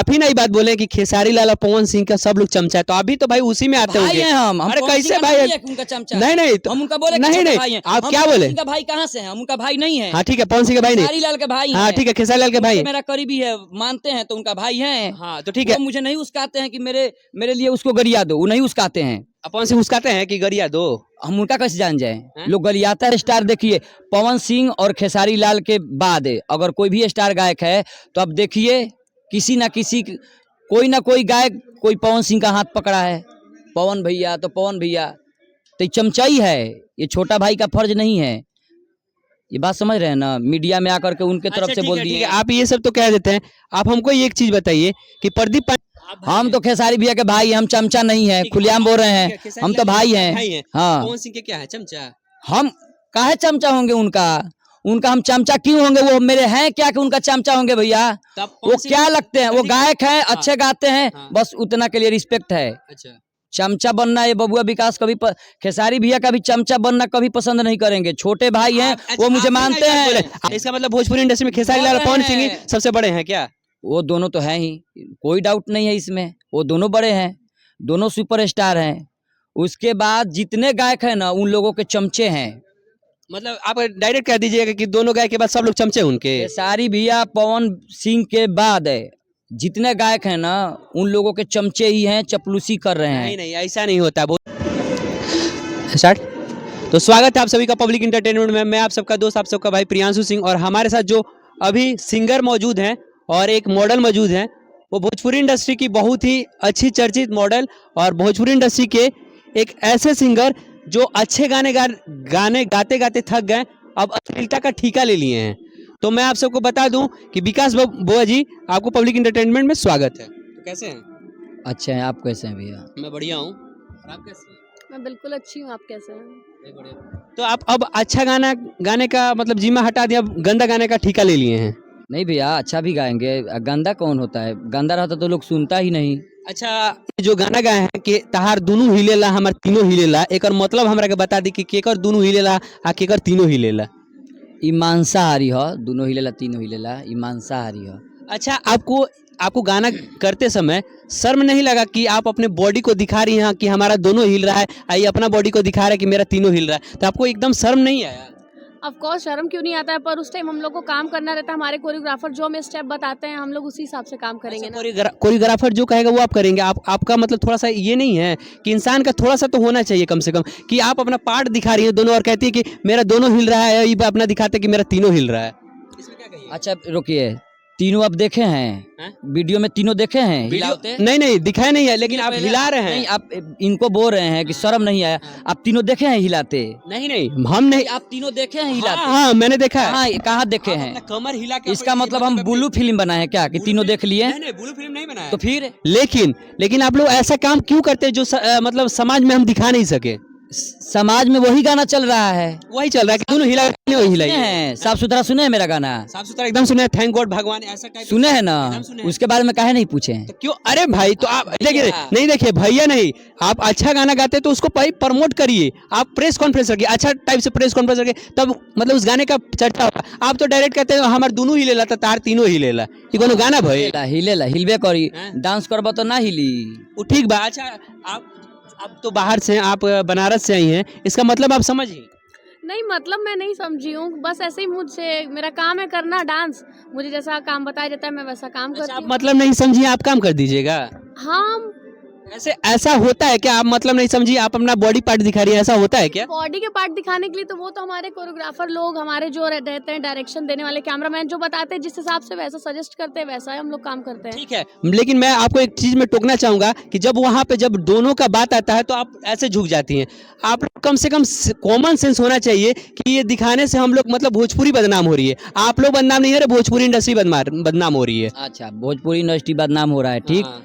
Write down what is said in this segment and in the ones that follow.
आप ही नहीं बात बोले कि खेसारी लाल और पवन सिंह का सब लोग चमचा है, तो अभी तो भाई उसी में आते भाई होंगे। हैं हम अरे पवन कैसे सिंह का भाई? नहीं है कि उनका चमचा है। नहीं नहीं हम उनका बोले कि नहीं छोटे नहीं भाई हैं। आप हम क्या पवन बोले? सिंह का भाई कहाँ से हैं? हम उनका भाई नहीं है। हाँ ठीक है, पवन सिंह के भाई नहीं, खेसारी लाल के भाई हाँ हैं। ठीक है, खेसारी लाल के भाई उनसे मेरा करीबी है, मानते हैं तो उनका भाई है। हाँ तो ठीक है। वो मुझे नहीं उसकाते हैं कि मेरे लिए उसको गरिया दो, वो नहीं उसकाते हैं। पवन सिंह उसकाते हैं कि गरिया दो? हम उनका कैसे जान जाए? हैं? लोग गरियाता है। स्टार देखिए, पवन सिंह और खेसारी लाल के बाद अगर कोई भी स्टार गायक है तो अब देखिए किसी ना किसी कोई ना कोई गायक कोई पवन सिंह का हाथ पकड़ा है। पवन भैया तो पवन भैया, तो ये चमचाई है, ये छोटा भाई का फर्ज नहीं है। ये बात समझ रहे हैं ना? मीडिया में आकर के उनके तरफ से बोल ठीक दिए। है, आप ये सब तो कह देते हैं। आप हमको एक चीज बताइए कि प्रदीप हम तो खेसारी भैया के भाई हैं, हम चमचा नहीं है, खुलेआम बोल रहे हैं, हम तो भाई हैं। हाँ, पवन सिंह के क्या है चमचा? हम काहे चमचा होंगे उनका? हम चमचा क्यों होंगे? वो मेरे हैं क्या कि उनका चमचा होंगे भैया? वो क्या लगते हैं? वो गायक हैं, अच्छे गाते हैं, बस उतना के लिए रिस्पेक्ट है। अच्छा, चमचा बनना ये बबुआ विकास कभी खेसारी भैया का भी चमचा बनना कभी पसंद नहीं करेंगे। छोटे भाई हैं, वो मुझे मानते हैं। इसका मतलब भोजपुरी इंडस्ट्री में खेसारी लाल और पवन सिंह ही सबसे बड़े हैं क्या? वो दोनों तो हैं ही, कोई डाउट नहीं है इसमें। वो दोनों बड़े हैं, दोनों सुपरस्टार हैं। उसके बाद जितने गायक हैं ना, उन लोगों के चमचे हैं। मतलब आप डायरेक्ट कह दीजिएगा कि दोनों गायक के बाद सब लोग चमचे उनके? खेसारी भैया पवन सिंह के बाद जितने गायक हैं ना, उन लोगों के चमचे ही हैं, चपलूसी कर रहे हैं। नहीं नहीं, ऐसा नहीं होता। स्टार्ट। तो स्वागत है आप सभी का पब्लिक इंटरटेनमेंट में। मैं आप सबका दोस्त, आप सबका भाई प्रियांशु सिंह, और हमारे साथ जो अभी सिंगर मौजूद हैं और एक मॉडल मौजूद हैं, वो भोजपुरी इंडस्ट्री की बहुत ही अच्छी चर्चित मॉडल और भोजपुरी इंडस्ट्री के एक ऐसे सिंगर जो अच्छे गाने गाते गाते थक गए, अब अश्लीलता का ठेका ले लिए हैं। तो मैं आप सबको बता दूं कि विकास बुआ जी, आपको पब्लिक इंटरटेनमेंट में स्वागत है। तो कैसे हैं? अच्छा है, आप कैसे हैं भैया? मैं बढ़िया हूँ, आप कैसे हैं? मैं बिल्कुल अच्छी हूँ, आप कैसे हैं? तो आप अब अच्छा गाना गाने का मतलब जिम्मा हटा दिया, अब गंदा गाने का ठेका ले लिए हैं। नहीं भैया, अच्छा भी गाएंगे। गंदा कौन होता है? गंदा रहता तो लोग सुनता ही नहीं। अच्छा, जो गाना गाए हैं कि तहार दोनों हिलेला हमार तीनों हिलेला, एक और मतलब हमरा के बता दी कि केकर दोनों हिलेला आ केकर तीनों हिलेला? ई मांसाहारी हो, दोनों हिलेला तीनों हिलेला, ई मांसाहारी हो। अच्छा, आपको गाना करते समय शर्म नहीं लगा कि आप अपने बॉडी को दिखा रही हैं कि हमारा दोनों हिल रहा है, आई अपना बॉडी को दिखा रहा है कि मेरा तीनों हिल रहा है, तो आपको एकदम शर्म नहीं आया? ऑफ कोर्स शर्म क्यों नहीं आता है, पर उस टाइम हम लोग को काम करना रहता है। हमारे कोरियोग्राफर जो हमें स्टेप बताते हैं, हम लोग उसी हिसाब से काम करेंगे ना। कोरियोग्राफर जो कहेगा वो आप करेंगे। आपका मतलब थोड़ा सा ये नहीं है कि इंसान का थोड़ा सा तो होना चाहिए कम से कम, कि आप अपना पार्ट दिखा रही है दोनों और कहती है कि मेरा दोनों हिल रहा है, ये अपना दिखाते कि मेरा तीनों हिल रहा है। इसमें क्या कहिए? अच्छा रुकिए, तीनों आप देखे हैं? वीडियो में तीनों देखे हैं हिलाते? नहीं दिखाया नहीं है, लेकिन आप हिला रहे हैं। नहीं, आप इनको बोल रहे हैं कि शर्म नहीं आया। आप तीनों देखे हैं हिलाते? नहीं हम नहीं। आप तीनों देखे हैं हिलाते? हाँ मैंने देखा है। हाँ, कहाँ देखे हैं? कमर हिला के। इसका मतलब हम ब्लू फिल्म बनाए हैं क्या कि तीनों देख लिए? नहीं, ब्लू फिल्म नहीं बनाया। तो फिर लेकिन आप लोग ऐसा काम क्यों करते हैं जो मतलब समाज में हम दिखा नहीं सके? समाज में वही गाना चल रहा है, वही चल रहा है कि दोनों हिलाइए हैं। साफ सुथरा सुने हैं मेरा गाना? साफ सुथरा एकदम सुने, थैंक गॉड भगवान ऐसा टाइप सुने हैं ना? उसके बारे में काहे नहीं पूछे? तो क्यों? अरे भाई, तो आप देखिए भैया, नहीं आप अच्छा गाना गाते तो उसको प्रमोट करिए, आप प्रेस कॉन्फ्रेंस रखिए, अच्छा टाइप से प्रेस कॉन्फ्रेंस रखिए, तब मतलब उस गाने का चर्चा होगा। आप तो डायरेक्ट कहते हैं हमारे दोनों ही लेला तार तीनों ही लेला, ये कोनो गाना भाई? हिलेला हिलबे करी, डांस करबा तो ना हिली। वो ठीक बा। अच्छा, आप तो बाहर से, आप बनारस से आई हैं, इसका मतलब आप समझिए। नहीं, मतलब मैं नहीं समझी हूँ, बस ऐसे ही मुझसे मेरा काम है करना डांस। मुझे जैसा काम बताया जाता है मैं वैसा काम करती आप हूँ। मतलब नहीं समझिए, आप काम कर दीजिएगा। हाँ, ऐसा होता है क्या? आप मतलब नहीं समझिए, आप अपना बॉडी पार्ट दिखा रही है, ऐसा होता है क्या? बॉडी के पार्ट दिखाने के लिए तो वो तो हमारे कोरियोग्राफर लोग, हमारे जो रहते हैं डायरेक्शन देने वाले कैमरामैन, जो बताते हैं जिस हिसाब से वैसा सजेस्ट करते हैं, वैसा ही हम लोग काम करते हैं। ठीक है, लेकिन मैं आपको एक चीज में टोकना चाहूंगा कि जब वहां पे जब दोनों का बात आता है तो आप ऐसे झुक जाती हैं। आप लोग कम से कम कॉमन सेंस होना चाहिए कि ये दिखाने से हम लोग मतलब भोजपुरी बदनाम हो रही है। आप लोग बदनाम नहीं हो रहे, भोजपुरी इंडस्ट्री बदनाम हो रही है। अच्छा, भोजपुरी इंडस्ट्री बदनाम हो रहा है, ठीक।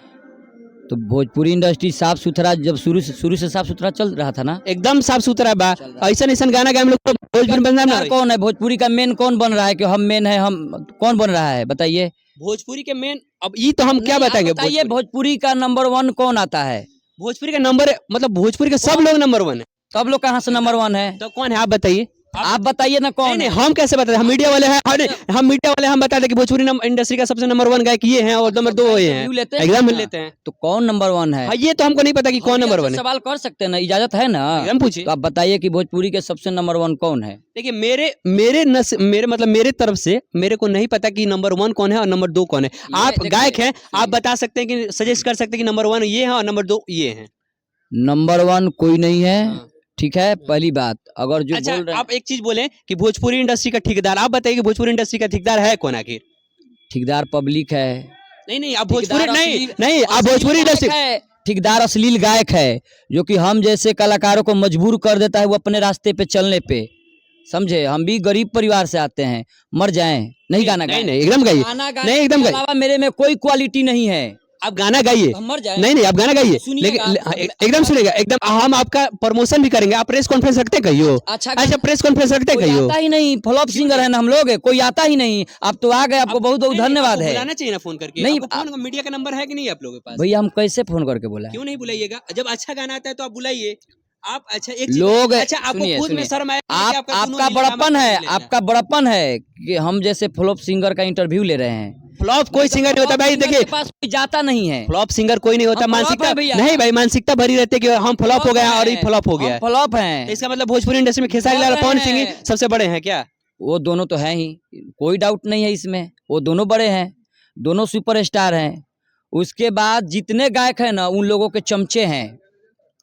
तो भोजपुरी इंडस्ट्री साफ सुथरा जब शुरू से साफ सुथरा चल रहा था ना, एकदम साफ सुथरा बा। ऐसा गाना गाए हम लोग भोजपुरी बदनाम ना। कौन है भोजपुरी का मेन? कौन बन रहा है कि हम मेन है? हम कौन बन रहा है बताइए? भोजपुरी के मेन, अब ये तो हम क्या बताएंगे? बताइए, भोजपुरी का नंबर 1 कौन आता है? भोजपुरी का नंबर मतलब भोजपुरी के सब लोग नंबर 1 है। सब लोग कहाँ से नंबर 1 है? तो कौन है आप बताइए? आप बताइए ना कौन नहीं है? हम कैसे बताते, हम मीडिया वाले हैं, हम मीडिया वाले हम बताते कि भोजपुरी इंडस्ट्री का सबसे नंबर 1 गायक ये हैं और नंबर 2 ये हैं, इंटरव्यू लेते हैं एग्जाम ना? लेते हैं। तो कौन नंबर 1 है? हाँ ये तो हमको नहीं पता कि कौन हम भी नंबर आपसे 1 है। सवाल कर सकते हैं ना, इजाजत है ना? एकदम पूछिए। तो आप बताइए कि भोजपुरी के सबसे नंबर 1 कौन है? देखिए मेरे मतलब मेरे तरफ से मेरे को नहीं पता कि नंबर 1 कौन है और नंबर 2 कौन है। आप देखिए, गायक हैं, आप सुनिए। बता सकते हैं कि सजेस्ट कर सकते हैं कि नंबर 1 ये है और नंबर 2 ये है। नंबर 1 कोई नहीं है, हाँ। ठीक है। पहली बात, अगर जो अच्छा बोल रहे हैं आप एक चीज बोले कि भोजपुरी इंडस्ट्री का ठेकेदार, आप बताइए कि भोजपुरी इंडस्ट्री का ठेकेदार है कौन आखिर? ठेकेदार पब्लिक है। नहीं आप भोजपुरी ठेकेदार नहीं अश्लील- नहीं आप अश्लील भोजपुरी गायक इंडस्ट्री है। ठेकेदार अश्लील गायक है, जो कि हम जैसे कलाकारों को मजबूर कर देता है वो अपने रास्ते पे चलने पे। समझे, हम भी गरीब परिवार से आते हैं, मर जाएं नहीं गाना नहीं गाएं। एकदम गाइए, गाना गाने नहीं एकदम के गाइए, अलावा मेरे में कोई क्वालिटी नहीं है। आप गाना गाइए। हम मर जाएं। नहीं आप गाना गाइए, सुनिएगा। लेकिन एकदम सुनेगा, एकदम हम आपका प्रमोशन भी करेंगे। आप प्रेस कॉन्फ्रेंस रखते कहियो? अच्छा प्रेस कॉन्फ्रेंस रखते कोई कहियो? आता ही नहीं, फ्लॉप सिंगर है ना हम लोग, कोई आता ही नहीं। आप तो आ गए, आपको बहुत बहुत धन्यवाद है। बुलाना चाहिए ना फोन करके। नहीं, आपको फोन मीडिया का नंबर है कि नहीं आप लोगों के पास? भैया हम कैसे फोन करके बोला? क्यों नहीं बुलाइएगा? जब अच्छा गाना आता है तो आप बुलाइए। आप अच्छा एक चीज- लोग अच्छा आपको सुनिए, खुद में सुनिए। शर्म आया कि आपका दोनों बड़प्पन है, लेना। आपका बड़प्पन है कि हम जैसे फ्लॉप सिंगर का इंटरव्यू ले रहे हैं। फ्लॉप कोई सिंगर नहीं होता भाई। सिंगर देखिए के पास कोई जाता नहीं है। फ्लॉप सिंगर कोई नहीं होता, हम flop मानसिकता हैं भैया। नहीं भाई, मानसिकता भरी रहती है कि हम फ्लॉप हो गए और ये फ्लॉप हो गया। फ्लॉप तो हैं। इसका मतलब भोजपुरी इंडस्ट्री में खेसारी लाल और पवन सिंह ही हैं। सबसे बड़े हैं क्या? वो दोनों तो हैं ही, कोई डाउट नहीं है इसमें। वो दोनों बड़े हैं, दोनों सुपरस्टार हैं। उसके बाद जितने गायक हैं ना, उन लोगों के चमचे हैं।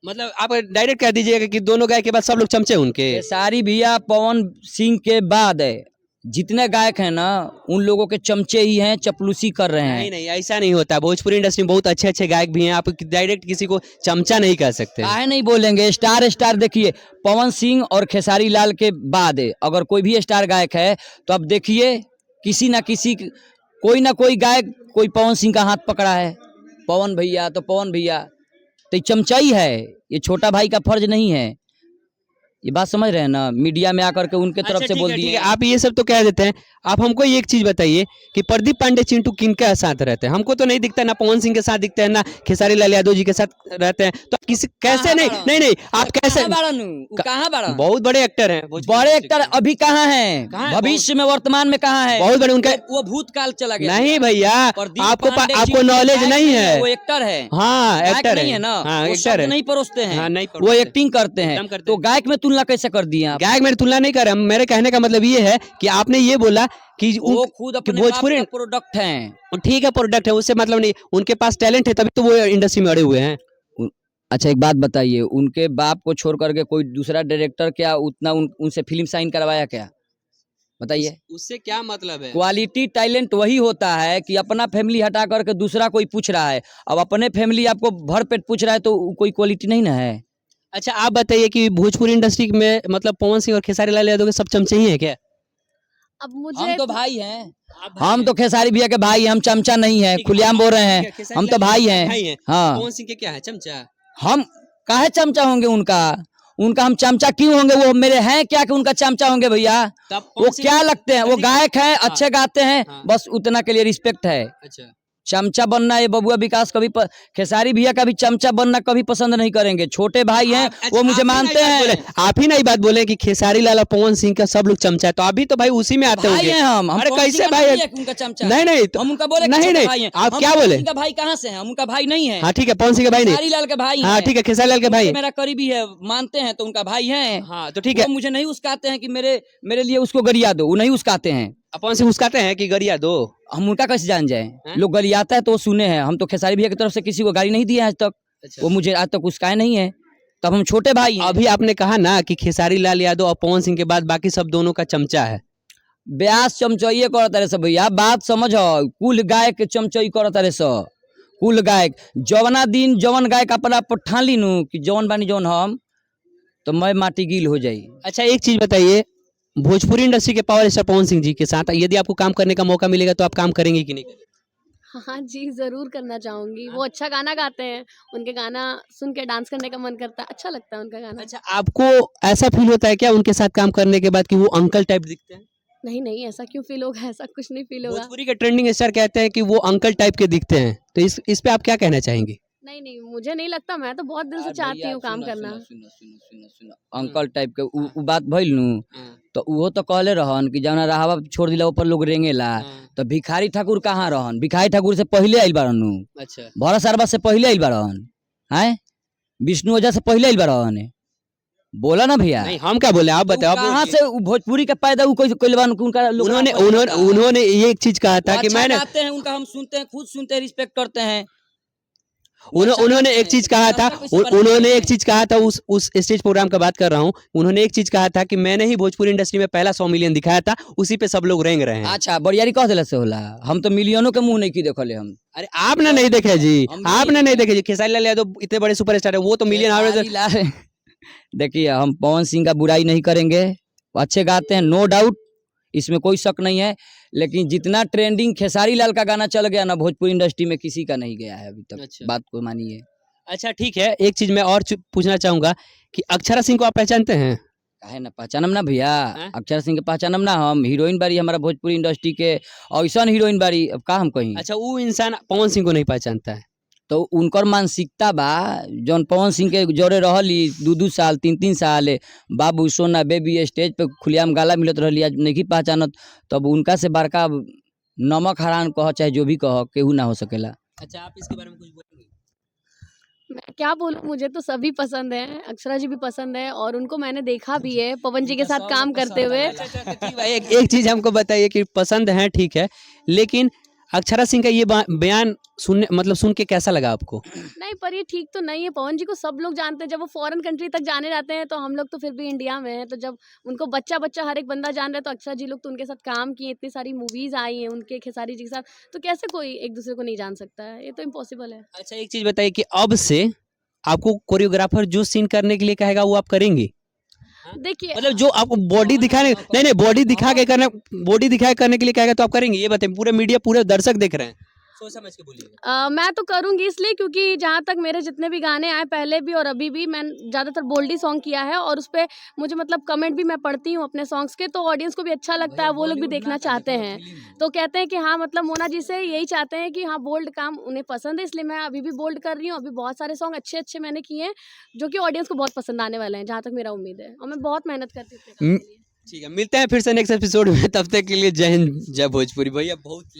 मतलब आप डायरेक्ट कह दीजिएगा कि दोनों गायक के बाद सब लोग चमचे उनके। खेसारी भैया पवन सिंह के बाद जितने गायक हैं ना, उन लोगों के चमचे ही हैं, चपलूसी कर रहे हैं। नहीं ऐसा नहीं होता। भोजपुरी इंडस्ट्री में बहुत अच्छे गायक भी हैं, आप डायरेक्ट किसी को चमचा नहीं कह सकते। काहे नहीं बोलेंगे? स्टार देखिए, पवन सिंह और खेसारी लाल के बाद अगर कोई भी स्टार गायक है तो अब देखिए किसी ना किसी कोई ना कोई गायक कोई पवन सिंह का हाथ पकड़ा है। पवन भैया तो पवन भैया तो ये चमचाई है, ये छोटा भाई का फर्ज नहीं है। ये बात समझ रहे हैं ना? मीडिया में आकर के उनके तरफ से बोल ठीक दिए। है, आप ये सब तो कह देते हैं। आप हमको एक चीज बताइए कि प्रदीप पांडे चिंटू किनके साथ रहते हैं? हमको तो नहीं दिखता, ना पवन सिंह के साथ दिखते हैं, ना खेसारी लाल यादव जी के साथ रहते हैं। तो किसी कैसे नहीं आप कैसे? कहाँ बड़ा? बहुत बड़े एक्टर हैं, बड़े एक्टर अभी कहाँ हैं? कहाँ है? भविष्य में, वर्तमान में कहाँ है? बहुत बड़े उनका। वो भूतकाल चला गया। नहीं भैया, प्रदीप आपको पांडे आपको जी नॉलेज गायक नहीं है। वो एक्टर है। हाँ गायक एक्टर नहीं है ना, हाँ वो एक्टर शब्द है। नहीं परोसते हैं। हाँ, नहीं वो परोसते। एक्टिंग करते एकदम हैं। करते तो गायक में तुलना कैसे कर दिए आप? गायक मेरी तुलना नहीं कर रहा। मेरे कहने का मतलब ये है कि आपने ये बोला कि वो खुद अपने भोजपुरी बाप का प्रोडक्ट हैं। ठीक है, प्रोडक्ट है, उससे मतलब नहीं। उनके पास टैलेंट है तभी तो वो इंडस्ट्री में अड़े हुए हैं। अच्छा एक बात बताइए, उनके बाप को छोड़ करके कोई दूसरा डायरेक्टर क्या उतना उनसे फिल्म साइन करवाया क्या? बताइए। उससे क्या मतलब है? क्वालिटी टैलेंट वही होता है कि अपना फैमिली हटा करके दूसरा कोई पूछ रहा है। अब अपने फैमिली आपको भर पेट पूछ रहा है तो कोई क्वालिटी नहीं ना है। अच्छा आप बताइए कि भोजपुरी इंडस्ट्री में मतलब पवन सिंह और खेसारी लाल यादव के सब चमचे ही हैं क्या? अब मुझे हम तो भाई हैं, हम तो खेसारी भैया के भाई हैं, हम चमचा नहीं है, खुलेआम बोल रहे हैं। हम तो भाई हैं। हाँ, पवन सिंह के क्या है चमचा? हम काहे चमचा होंगे उनका हम चमचा क्यों होंगे? वो मेरे हैं क्या कि उनका चमचा होंगे भैया? वो क्या लगते हैं? वो गायक हैं, अच्छे गाते हैं, बस उतना के लिए रिस्पेक्ट है। अच्छा चमचा बनना ये बबुआ विकास कभी खेसारी भैया का भी चमचा बनना कभी पसंद नहीं करेंगे। छोटे भाई हैं, वो मुझे मानते हैं। आप ही नहीं बात बोले कि खेसारी लाल और पवन सिंह का सब लोग चमचा है, तो अभी तो भाई उसी में आते भाई होंगे। हैं हम अरे पवन कैसे सिंह का भाई? नहीं है कि उनका चमचा है। नहीं हम उनका बोले कि नहीं छोटे नहीं भाई हैं। आप हम क्या पवन बोले? सिंह का भाई कहाँ से हैं? हम उनका भाई नहीं है। हाँ ठीक है, पवन सिंह के भाई नहीं। खेसारी लाल के भाई हाँ हैं। ठीक है, खेसारी लाल के भाई। मेरा करीबी है, मानते हैं तो उनका भाई है। हाँ तो ठीक है, वो मुझे नहीं उसकाते हैं कि मेरे लिए उसको गरिया दो, वो नहीं उसकाते हैं। पवन सिंह उसकाते हैं कि गरिया दो? हम उनका कैसे जान जाए? लोग गरियाता है तो वो सुने हैं। हम तो खेसारी भैया की तरफ से किसी को गाली नहीं दी है आज तक। वो मुझे आज तक उसकाए नहीं है, तब हम छोटे भाई हैं। अभी आपने कहा ना कि खेसारी लाल यादव और पवन सिंह के बाद बाकी सब दोनों का चमचा है। ब्यास चमचइये करत रहे सब भैया, बात समझ। कुल गायक चमचई करत रहे सब, कुल गायक जवना दिन जवन गायक अपना ठान ली नु कि जवन बानी जवन हम, तो मैं माटी गील हो जाई। अच्छा एक चीज बताइए, भोजपुरी इंडस्ट्री के पावर स्टार पवन सिंह जी के साथ यदि आपको काम करने का मौका मिलेगा तो आप काम करेंगे कि नहीं? हाँ जी, जरूर करना चाहूंगी। वो अच्छा गाना गाते हैं, उनके गाना सुन के डांस करने का मन करता है, अच्छा लगता है उनका गाना। अच्छा आपको ऐसा फील होता है क्या उनके साथ काम करने के बाद कि वो अंकल टाइप दिखते हैं? नहीं ऐसा क्यों फील होगा? ऐसा कुछ नहीं फील होगा। भोजपुरी के ट्रेंडिंग स्टार कहते हैं कि वो अंकल टाइप के दिखते हैं, तो इस पे आप क्या कहना चाहेंगे? नहीं नहीं, मुझे नहीं लगता, मैं तो बहुत दिल से यार चाहती भैया, हूँ काम सुनो, करना। सुनो, सुनो, सुनो, सुनो, सुनो, अंकल टाइप के उ बात भइल नु हाँ, तो उहो तो कहले रहन कि जौना राहवा छोड़ दिला ऊपर लोग रेंगेला। हाँ, तो भिखारी ठाकुर कहाँ रहन? भिखारी ठाकुर से पहिले आइल बाड़न नु, अच्छा भरत सरबा से पहिले आइल बाड़न, हैं? विष्णु ओझा से पहिले आइल बाड़न। बोला ना भैया। नहीं हम क्या बोले, आप तो बताओ। कहाँ से उ भोजपुरी के पैदा उ कोई बान उनका लोग उन्होंने आपस में उन्होंने होता है। उन्होंने ये एक चीज कहा था वो कि अच्छा मैंने गाते हैं, उनका हम सुनते हैं, खुद सुनते हैं, रिस्पेक्ट करते हैं। वो अच्छा उन्होंने गाते एक हैं, चीज कहा था, रास्ता कैसे बना उन्होंने रहे एक चीज कहा था, उस स्टेज प्रोग्राम का बात कर रहा हूँ। उन्होंने एक चीज कहा था कि मैंने ही भोजपुरी इंडस्ट्री में पहला 100 मिलियन दिखाया था, उसी पे सब लोग रेंग रहे हैं? हैं। अच्छा बरियारी कह दिला से होला। हम तो मिलियनों के मुंह नहीं की देखले हम। अरे आपने नहीं देखे जी, हम आपने नहीं नहीं देखे जी। खेसारी लाल यादव इतने बड़े सुपरस्टार है, वो तो मिलियन खेसारी लाल देखिए हम पवन सिंह का बुराई नहीं करेंगे, वो अच्छे गाते हैं, नो डाउट, इसमें कोई शक नहीं है। लेकिन जितना ट्रेंडिंग खेसारी लाल का गाना चल गया ना भोजपुरी इंडस्ट्री में, किसी का नहीं गया है अभी तक। अच्छा। बात को मानिए। अच्छा ठीक है, एक चीज मैं और पूछना चाहूंगा कि अक्षरा सिंह को आप पहचानते हैं? काहे ना पहचानम ना भैया, हैं? अक्षर सिंह के पहचानम ना हम। हीरोइन बारी हमारा भोजपुरी इंडस्ट्री के, ऐसा हीरोइन बारी, अब का हम कहीं। अच्छा, वो इंसान पवन सिंह को नहीं पहचानता है? तो उनकर मानसिकता बा, जौन पवन सिंह के जोड़े रहली 2-2 साल 3-3 साल, बाबू सोना बेबी स्टेज पे खुलेआम गाला मिलत रहली, आज नहीं पहचानत। तब उनका से बड़का नमक हरान कह चाहे जो भी कह, केहू ना हो सकेला। अच्छा, आप इसके बारे में कुछ बोलेंगे? मैं क्या बोलूँ, मुझे तो सभी पसंद हैं, अक्षरा जी भी पसंद है और उनको मैंने देखा भी है पवन जी के साथ काम करते हुए। अच्छा, ठीक भाई, एक चीज हमको बताइए कि पसंद है ठीक है, लेकिन अक्षरा सिंह का ये बयान सुनने मतलब सुन के कैसा लगा आपको? नहीं, पर ये ठीक तो नहीं है, पवन जी को सब लोग जानते हैं, जब वो फॉरेन कंट्री तक जाने जाते हैं तो हम लोग तो फिर भी इंडिया में हैं, तो जब उनको बच्चा बच्चा हर एक बंदा जान रहा है, तो अक्षरा जी लोग तो उनके साथ काम किए, इतनी सारी मूवीज आई हैं उनके खेसारी जी के साथ, तो कैसे कोई एक दूसरे को नहीं जान सकता है? ये तो इम्पॉसिबल है। अच्छा, एक चीज बताइए कि अब से आपको कोरियोग्राफर जो सीन करने के लिए कहेगा वो आप करेंगे? देखिए, मतलब जो आपको बॉडी दिखाने, नहीं बॉडी दिखा के करने, बॉडी दिखा करने के लिए कहेगा तो आप करेंगे? ये बताइए, पूरे मीडिया पूरे दर्शक देख रहे हैं, सोच समझ के बोलिएगा। मैं तो करूँगी इसलिए क्योंकि जहाँ तक मेरे जितने भी गाने आए पहले भी और अभी भी, मैं ज़्यादातर बोल्डी सॉन्ग किया है और उस पे मुझे मतलब कमेंट भी मैं पढ़ती हूँ अपने सॉन्ग्स के, तो ऑडियंस को भी अच्छा लगता है, वो लोग भी देखना चाहते हैं। तो कहते हैं कि हाँ, मतलब मोना जी से यही चाहते हैं कि हाँ, बोल्ड काम उन्हें पसंद है, इसलिए मैं अभी भी बोल्ड कर रही हूँ। अभी बहुत सारे सॉन्ग अच्छे मैंने किए हैं जो कि ऑडियंस को बहुत पसंद आने वाले हैं, जहाँ तक मेरा उम्मीद है, और मैं बहुत मेहनत करती हूँ अपने काम के लिए। ठीक है, मिलते हैं फिर से नेक्स्ट एपिसोड में, तब तक के लिए जय हिंद, जय भोजपुरी। भैया बहुत